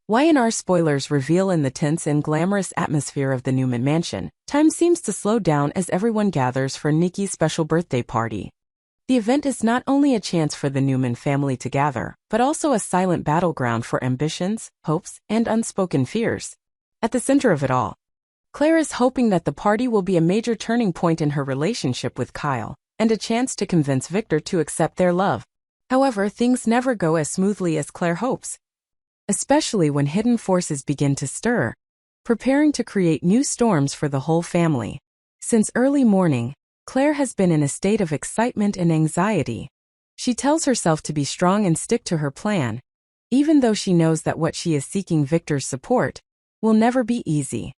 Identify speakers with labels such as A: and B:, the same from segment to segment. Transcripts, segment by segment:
A: Y&R Spoilers Reveal In the tense and glamorous atmosphere of the Newman mansion, time seems to slow down as everyone gathers for Nikki's special birthday party. The event is not only a chance for the Newman family to gather, but also a silent battleground for ambitions, hopes, and unspoken fears. At the center of it all, Claire is hoping that the party will be a major turning point in her relationship with Kyle, and a chance to convince Victor to accept their love. However, things never go as smoothly as Claire hopes, especially when hidden forces begin to stir, preparing to create new storms for the whole family. Since early morning, Claire has been in a state of excitement and anxiety. She tells herself to be strong and stick to her plan, even though she knows that what she is seeking Victor's support will never be easy.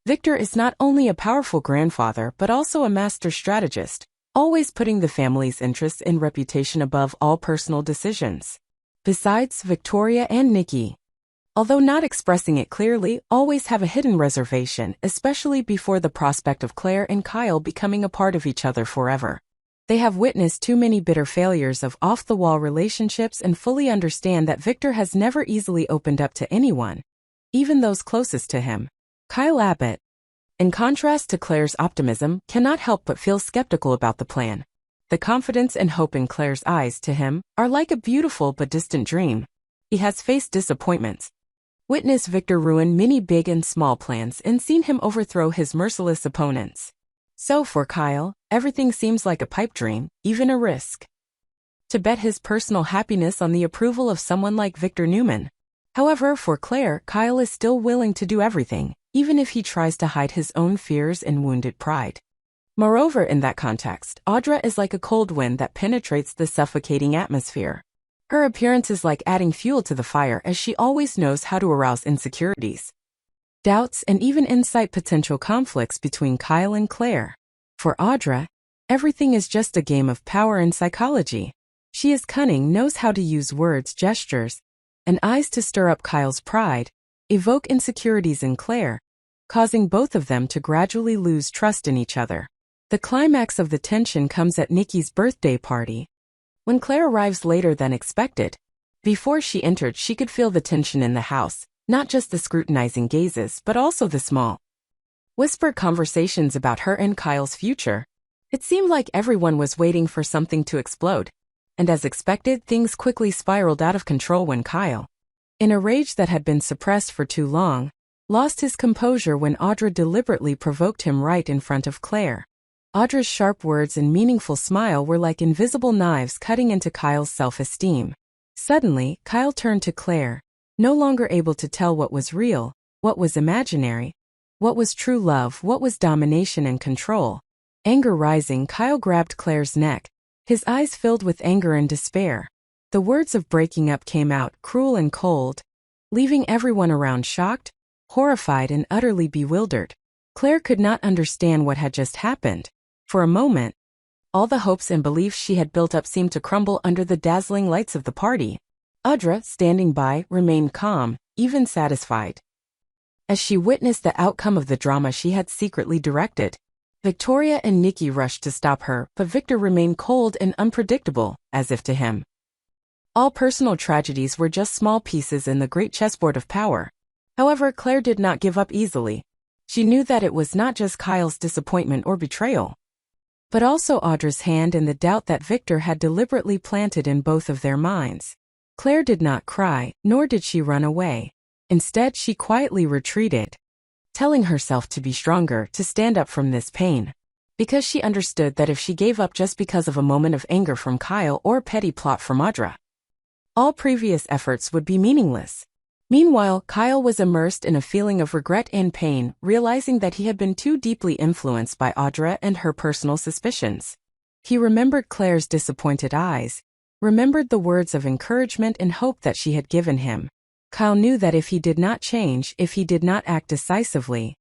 A: Victor is not only a powerful grandfather but also a master strategist, always putting the family's interests and reputation above all personal decisions. Besides, Victoria and Nikki, although not expressing it clearly, always have a hidden reservation, especially before the prospect of Claire and Kyle becoming a part of each other forever. They have witnessed too many bitter failures of off-the-wall relationships and fully understand that Victor has never easily opened up to anyone, even those closest to him. Kyle Abbott, in contrast to Claire's optimism, cannot help but feel skeptical about the plan. The confidence and hope in Claire's eyes to him are like a beautiful but distant dream. He has faced disappointments, witnessed Victor ruin many big and small plans, and seen him overthrow his merciless opponents. So for Kyle, everything seems like a pipe dream, even a risk. To bet his personal happiness on the approval of someone like Victor Newman. However, for Claire, Kyle is still willing to do everything, even if he tries to hide his own fears and wounded pride. Moreover, in that context, Audra is like a cold wind that penetrates the suffocating atmosphere. Her appearance is like adding fuel to the fire, as she always knows how to arouse insecurities, doubts, and even incite potential conflicts between Kyle and Claire. For Audra, everything is just a game of power and psychology. She is cunning, knows how to use words, gestures, and eyes to stir up Kyle's pride, evoke insecurities in Claire, causing both of them to gradually lose trust in each other. The climax of the tension comes at Nikki's birthday party, when Claire arrives later than expected. Before she entered, she could feel the tension in the house, not just the scrutinizing gazes but also the small, whispered conversations about her and Kyle's future. It seemed like everyone was waiting for something to explode, and as expected, things quickly spiraled out of control when Kyle, in a rage that had been suppressed for too long, lost his composure when Audra deliberately provoked him right in front of Claire. Audra's sharp words and meaningful smile were like invisible knives cutting into Kyle's self-esteem. Suddenly, Kyle turned to Claire, no longer able to tell what was real, what was imaginary, what was true love, what was domination and control. Anger rising, Kyle grabbed Claire's neck, his eyes filled with anger and despair. The words of breaking up came out, cruel and cold, leaving everyone around shocked, horrified, and utterly bewildered. Claire could not understand what had just happened. For a moment, all the hopes and beliefs she had built up seemed to crumble under the dazzling lights of the party. Audra, standing by, remained calm, even satisfied, as she witnessed the outcome of the drama she had secretly directed. Victoria and Nikki rushed to stop her, but Victor remained cold and unpredictable, as if to him all personal tragedies were just small pieces in the great chessboard of power. However, Claire did not give up easily. She knew that it was not just Kyle's disappointment or betrayal, but also Audra's hand and the doubt that Victor had deliberately planted in both of their minds. Claire did not cry, nor did she run away. Instead, she quietly retreated, telling herself to be stronger, to stand up from this pain, because she understood that if she gave up just because of a moment of anger from Kyle or a petty plot from Audra, all previous efforts would be meaningless. Meanwhile, Kyle was immersed in a feeling of regret and pain, realizing that he had been too deeply influenced by Audra and her personal suspicions. He remembered Claire's disappointed eyes, remembered the words of encouragement and hope that she had given him. Kyle knew that if he did not change, if he did not act decisively,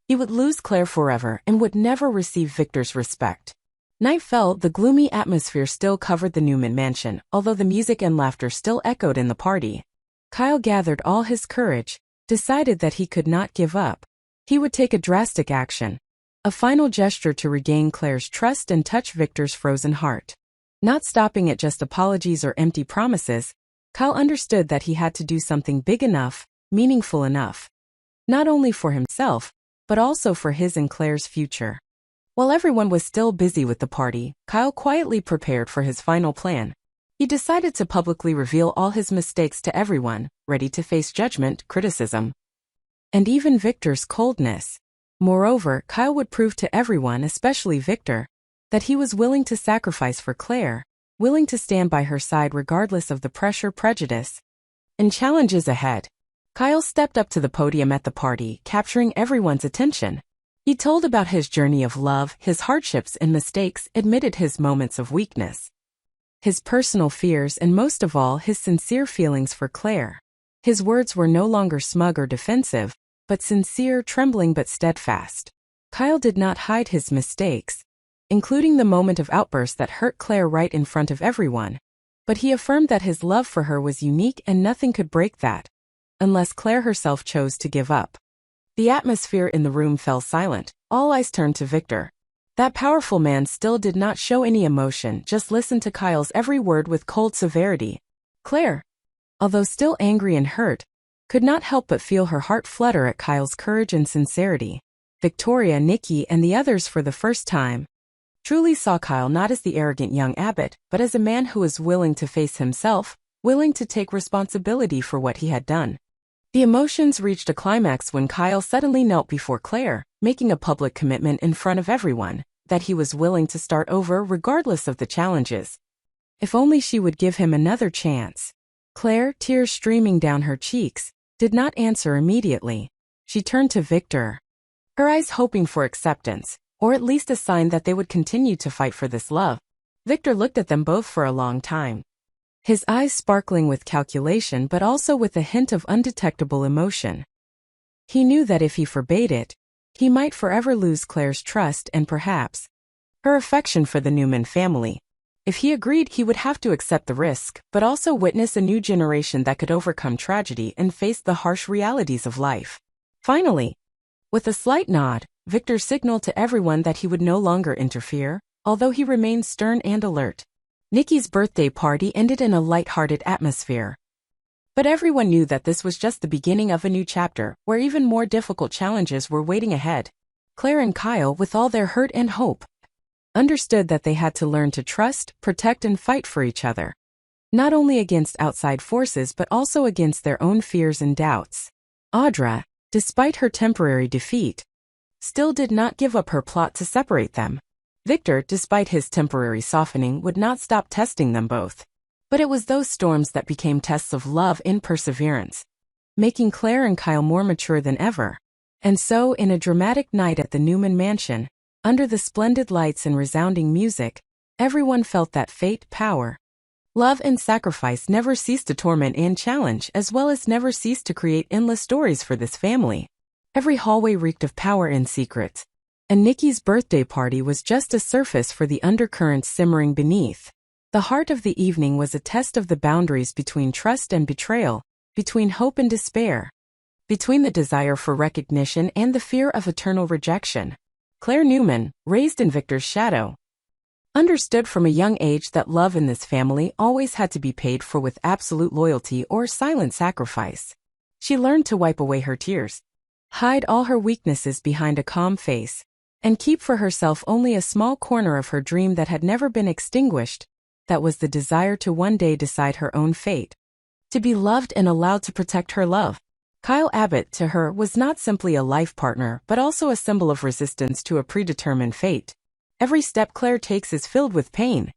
A: he would lose Claire forever and would never receive Victor's respect. Night fell, the gloomy atmosphere still covered the Newman mansion, although the music and laughter still echoed in the party. Kyle gathered all his courage, decided that he could not give up. He would take a drastic action, a final gesture to regain Claire's trust and touch Victor's frozen heart. Not stopping at just apologies or empty promises, Kyle understood that he had to do something big enough, meaningful enough. Not only for himself, but also for his and Claire's future. While everyone was still busy with the party, Kyle quietly prepared for his final plan. He decided to publicly reveal all his mistakes to everyone, ready to face judgment, criticism, and even Victor's coldness. Moreover, Kyle would prove to everyone, especially Victor, that he was willing to sacrifice for Claire, willing to stand by her side regardless of the pressure, prejudice, and challenges ahead. Kyle stepped up to the podium at the party, capturing everyone's attention. He told about his journey of love, his hardships and mistakes, admitted his moments of weakness, his personal fears, and most of all, his sincere feelings for Claire. His words were no longer smug or defensive, but sincere, trembling but steadfast. Kyle did not hide his mistakes, including the moment of outburst that hurt Claire right in front of everyone. But he affirmed that his love for her was unique and nothing could break that, unless Claire herself chose to give up. The atmosphere in the room fell silent. All eyes turned to Victor. That powerful man still did not show any emotion, just listened to Kyle's every word with cold severity. Claire, although still angry and hurt, could not help but feel her heart flutter at Kyle's courage and sincerity. Victoria, Nikki, and the others for the first time truly saw Kyle not as the arrogant young abbot, but as a man who was willing to face himself, willing to take responsibility for what he had done. The emotions reached a climax when Kyle suddenly knelt before Claire, making a public commitment in front of everyone, that he was willing to start over regardless of the challenges. If only she would give him another chance. Claire, tears streaming down her cheeks, did not answer immediately. She turned to Victor, her eyes hoping for acceptance, or at least a sign that they would continue to fight for this love. Victor looked at them both for a long time, his eyes sparkling with calculation but also with a hint of undetectable emotion. He knew that if he forbade it, he might forever lose Claire's trust and perhaps her affection for the Newman family. If he agreed, he would have to accept the risk, but also witness a new generation that could overcome tragedy and face the harsh realities of life. Finally, with a slight nod, Victor signaled to everyone that he would no longer interfere, although he remained stern and alert. Nikki's birthday party ended in a light-hearted atmosphere. But everyone knew that this was just the beginning of a new chapter, where even more difficult challenges were waiting ahead. Claire and Kyle, with all their hurt and hope, understood that they had to learn to trust, protect, and fight for each other. Not only against outside forces but also against their own fears and doubts. Audra, despite her temporary defeat, still did not give up her plot to separate them. Victor, despite his temporary softening, would not stop testing them both. But it was those storms that became tests of love and perseverance, making Claire and Kyle more mature than ever. And so, in a dramatic night at the Newman mansion, under the splendid lights and resounding music, everyone felt that fate, power, love, and sacrifice never ceased to torment and challenge, as well as never ceased to create endless stories for this family. Every hallway reeked of power and secrets, and Nikki's birthday party was just a surface for the undercurrents simmering beneath. The heart of the evening was a test of the boundaries between trust and betrayal, between hope and despair, between the desire for recognition and the fear of eternal rejection. Claire Newman, raised in Victor's shadow, understood from a young age that love in this family always had to be paid for with absolute loyalty or silent sacrifice. She learned to wipe away her tears, hide all her weaknesses behind a calm face, and keep for herself only a small corner of her dream that had never been extinguished. That was the desire to one day decide her own fate, to be loved and allowed to protect her love. Kyle Abbott, to her, was not simply a life partner but also a symbol of resistance to a predetermined fate. Every step Claire takes is filled with pain,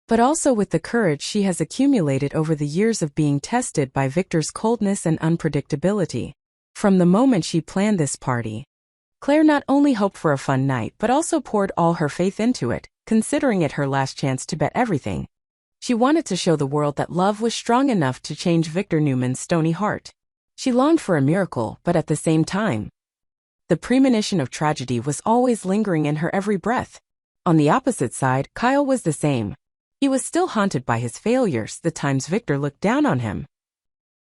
A: but also with the courage she has accumulated over the years of being tested by Victor's coldness and unpredictability. From the moment she planned this party, Claire not only hoped for a fun night but also poured all her faith into it, considering it her last chance to bet everything. She wanted to show the world that love was strong enough to change Victor Newman's stony heart. She longed for a miracle, but at the same time, the premonition of tragedy was always lingering in her every breath. On the opposite side, Kyle was the same. He was still haunted by his failures, the times Victor looked down on him,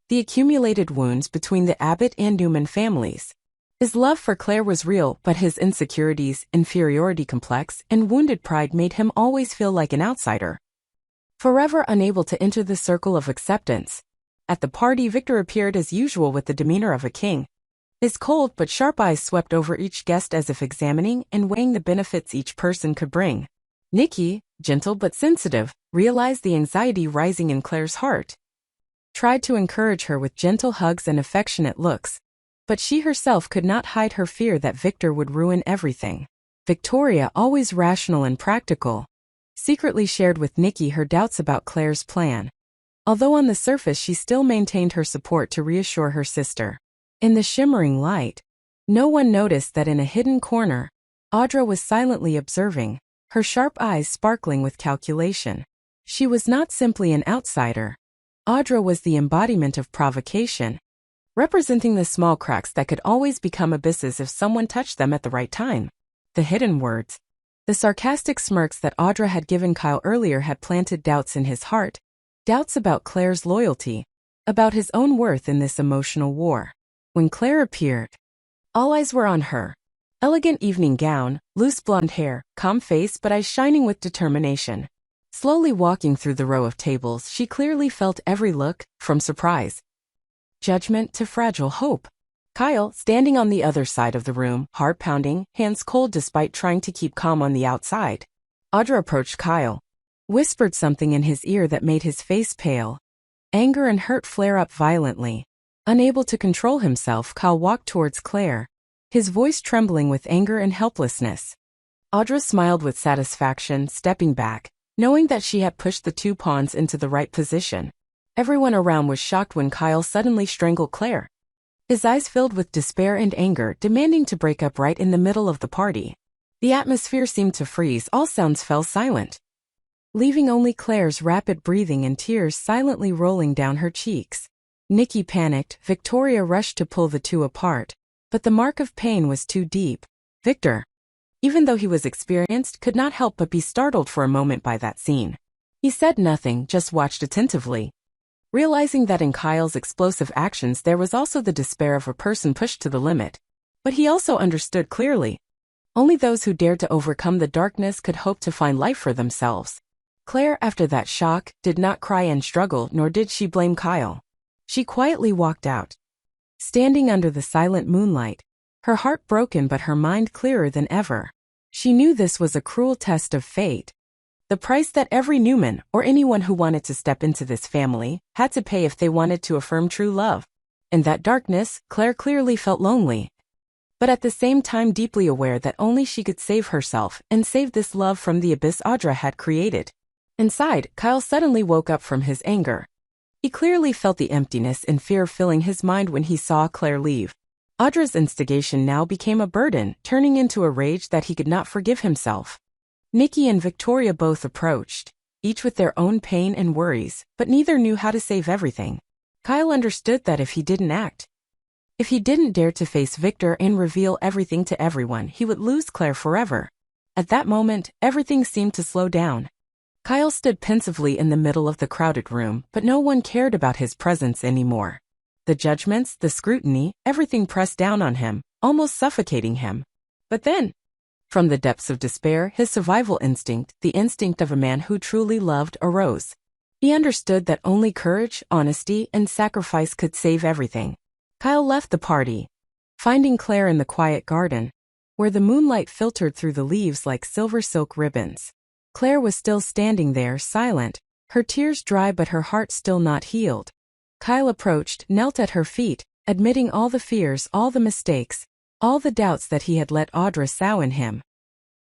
A: the accumulated wounds between the Abbott and Newman families. His love for Claire was real, but his insecurities, inferiority complex, and wounded pride made him always feel like an outsider, forever unable to enter the circle of acceptance. At the party, Victor appeared as usual with the demeanor of a king. His cold but sharp eyes swept over each guest as if examining and weighing the benefits each person could bring. Nikki, gentle but sensitive, realized the anxiety rising in Claire's heart. Tried to encourage her with gentle hugs and affectionate looks, but she herself could not hide her fear that Victor would ruin everything. Victoria, always rational and practical, secretly shared with Nikki her doubts about Claire's plan. Although on the surface she still maintained her support to reassure her sister. In the shimmering light, no one noticed that in a hidden corner, Audra was silently observing, her sharp eyes sparkling with calculation. She was not simply an outsider. Audra was the embodiment of provocation, representing the small cracks that could always become abysses if someone touched them at the right time. The hidden words, the sarcastic smirks that Audra had given Kyle earlier had planted doubts in his heart, doubts about Claire's loyalty, about his own worth in this emotional war. When Claire appeared, all eyes were on her. Elegant evening gown, loose blonde hair, calm face but eyes shining with determination. Slowly walking through the row of tables, she clearly felt every look, from surprise, judgment to fragile hope. Kyle, standing on the other side of the room, heart pounding, hands cold despite trying to keep calm on the outside. Audra approached Kyle, whispered something in his ear that made his face pale. Anger and hurt flare up violently. Unable to control himself, Kyle walked towards Claire, his voice trembling with anger and helplessness. Audra smiled with satisfaction, stepping back, knowing that she had pushed the two pawns into the right position. Everyone around was shocked when Kyle suddenly strangled Claire. His eyes filled with despair and anger, demanding to break up right in the middle of the party. The atmosphere seemed to freeze, all sounds fell silent, leaving only Claire's rapid breathing and tears silently rolling down her cheeks. Nikki panicked, Victoria rushed to pull the two apart, but the mark of pain was too deep. Victor, even though he was experienced, could not help but be startled for a moment by that scene. He said nothing, just watched attentively, realizing that in Kyle's explosive actions there was also the despair of a person pushed to the limit. But he also understood clearly. Only those who dared to overcome the darkness could hope to find life for themselves. Claire, after that shock, did not cry and struggle, nor did she blame Kyle. She quietly walked out, standing under the silent moonlight, her heart broken but her mind clearer than ever. She knew this was a cruel test of fate, the price that every Newman, or anyone who wanted to step into this family, had to pay if they wanted to affirm true love. In that darkness, Claire clearly felt lonely, but at the same time deeply aware that only she could save herself and save this love from the abyss Audra had created. Inside, Kyle suddenly woke up from his anger. He clearly felt the emptiness and fear filling his mind when he saw Claire leave. Audra's instigation now became a burden, turning into a rage that he could not forgive himself. Nikki and Victoria both approached, each with their own pain and worries, but neither knew how to save everything. Kyle understood that if he didn't act, if he didn't dare to face Victor and reveal everything to everyone, he would lose Claire forever. At that moment, everything seemed to slow down. Kyle stood pensively in the middle of the crowded room, but no one cared about his presence anymore. The judgments, the scrutiny, everything pressed down on him, almost suffocating him. But then, from the depths of despair, his survival instinct, the instinct of a man who truly loved, arose. He understood that only courage, honesty, and sacrifice could save everything. Kyle left the party, finding Claire in the quiet garden, where the moonlight filtered through the leaves like silver silk ribbons. Claire was still standing there, silent, her tears dry but her heart still not healed. Kyle approached, knelt at her feet, admitting all the fears, all the mistakes, all the doubts that he had let Audra sow in him.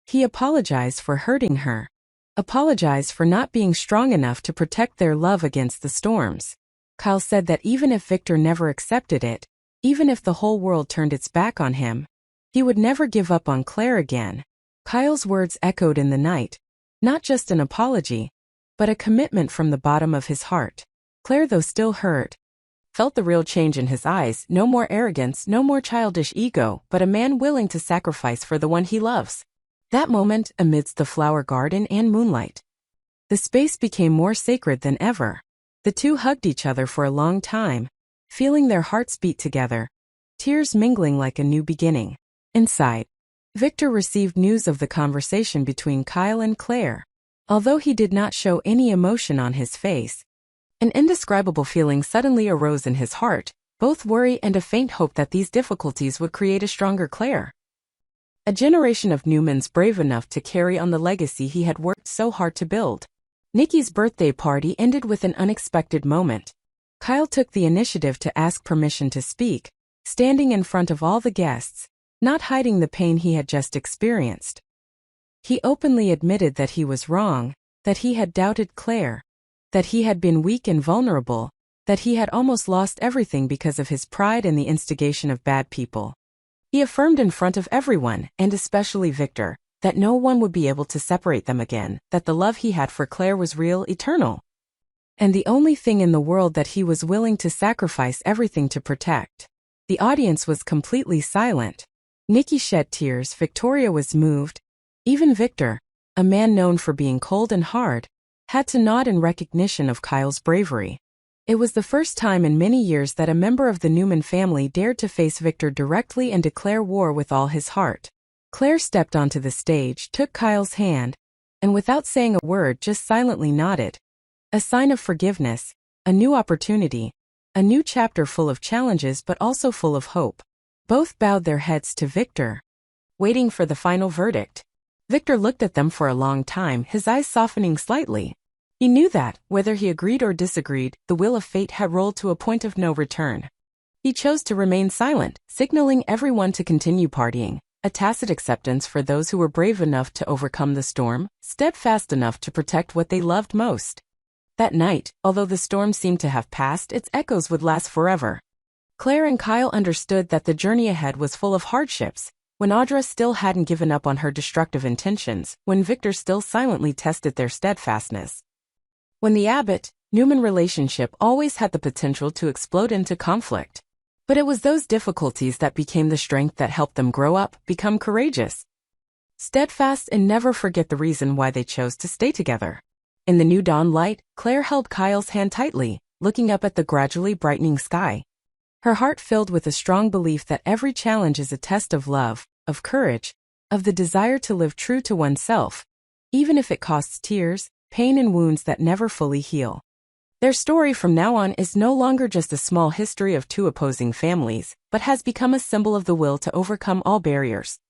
A: He apologized for hurting her, apologized for not being strong enough to protect their love against the storms. Kyle said that even if Victor never accepted it, even if the whole world turned its back on him, he would never give up on Claire again. Kyle's words echoed in the night, not just an apology, but a commitment from the bottom of his heart. Claire, though still hurt, felt the real change in his eyes, no more arrogance, no more childish ego, but a man willing to sacrifice for the one he loves. That moment, amidst the flower garden and moonlight, the space became more sacred than ever. The two hugged each other for a long time, feeling their hearts beat together, tears mingling like a new beginning. Inside, Victor received news of the conversation between Kyle and Claire. Although he did not show any emotion on his face, An indescribable feeling suddenly arose in his heart, both worry and a faint hope that these difficulties would create a stronger Claire. A generation of Newmans brave enough to carry on the legacy he had worked so hard to build. Nikki's birthday party ended with an unexpected moment. Kyle took the initiative to ask permission to speak, standing in front of all the guests, not hiding the pain he had just experienced. He openly admitted that he was wrong, that he had doubted Claire, that he had been weak and vulnerable, that he had almost lost everything because of his pride and the instigation of bad people. He affirmed in front of everyone, and especially Victor, that no one would be able to separate them again, that the love he had for Claire was real, eternal, and the only thing in the world that he was willing to sacrifice everything to protect. The audience was completely silent. Nikki shed tears, Victoria was moved. Even Victor, a man known for being cold and hard, had to nod in recognition of Kyle's bravery. It was the first time in many years that a member of the Newman family dared to face Victor directly and declare war with all his heart. Claire stepped onto the stage, took Kyle's hand, and without saying a word just silently nodded. A sign of forgiveness, a new opportunity, a new chapter full of challenges but also full of hope. Both bowed their heads to Victor, waiting for the final verdict. Victor looked at them for a long time, his eyes softening slightly. He knew that, whether he agreed or disagreed, the wheel of fate had rolled to a point of no return. He chose to remain silent, signaling everyone to continue partying, a tacit acceptance for those who were brave enough to overcome the storm, steadfast enough to protect what they loved most. That night, although the storm seemed to have passed, its echoes would last forever. Claire and Kyle understood that the journey ahead was full of hardships, when Audra still hadn't given up on her destructive intentions, when Victor still silently tested their steadfastness. When the Abbott-Newman relationship always had the potential to explode into conflict. But it was those difficulties that became the strength that helped them grow up, become courageous, steadfast, and never forget the reason why they chose to stay together. In the new dawn light, Claire held Kyle's hand tightly, looking up at the gradually brightening sky. Her heart filled with a strong belief that every challenge is a test of love, of courage, of the desire to live true to oneself, even if it costs tears, pain, and wounds that never fully heal. Their story from now on is no longer just a small history of two opposing families, but has become a symbol of the will to overcome all barriers,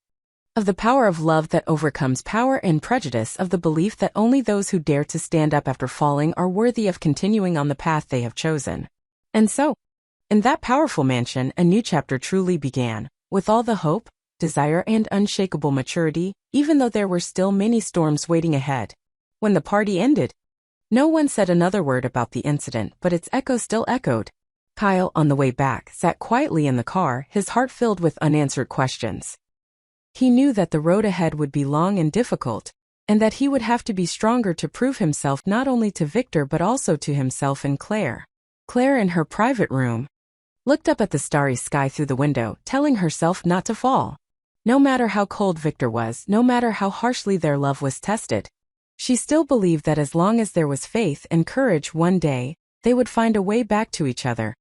A: of the power of love that overcomes power and prejudice, of the belief that only those who dare to stand up after falling are worthy of continuing on the path they have chosen. And so, in that powerful mansion, a new chapter truly began, with all the hope, desire, and unshakable maturity, even though there were still many storms waiting ahead. When the party ended, no one said another word about the incident, but its echo still echoed. Kyle, on the way back, sat quietly in the car, his heart filled with unanswered questions. He knew that the road ahead would be long and difficult, and that he would have to be stronger to prove himself not only to Victor but also to himself and Claire. Claire, in her private room, looked up at the starry sky through the window, telling herself not to fall. No matter how cold Victor was, no matter how harshly their love was tested, she still believed that as long as there was faith and courage, one day, they would find a way back to each other,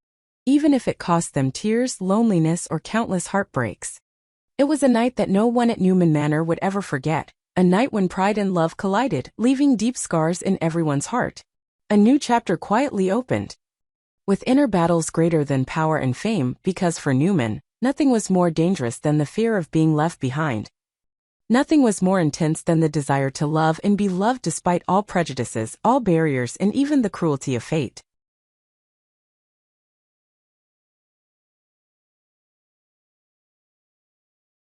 A: even if it cost them tears, loneliness, or countless heartbreaks. It was a night that no one at Newman Manor would ever forget, a night when pride and love collided, leaving deep scars in everyone's heart. A new chapter quietly opened, with inner battles greater than power and fame, because for Newman, nothing was more dangerous than the fear of being left behind. Nothing was more intense than the desire to love and be loved despite all prejudices, all barriers, and even the cruelty of fate.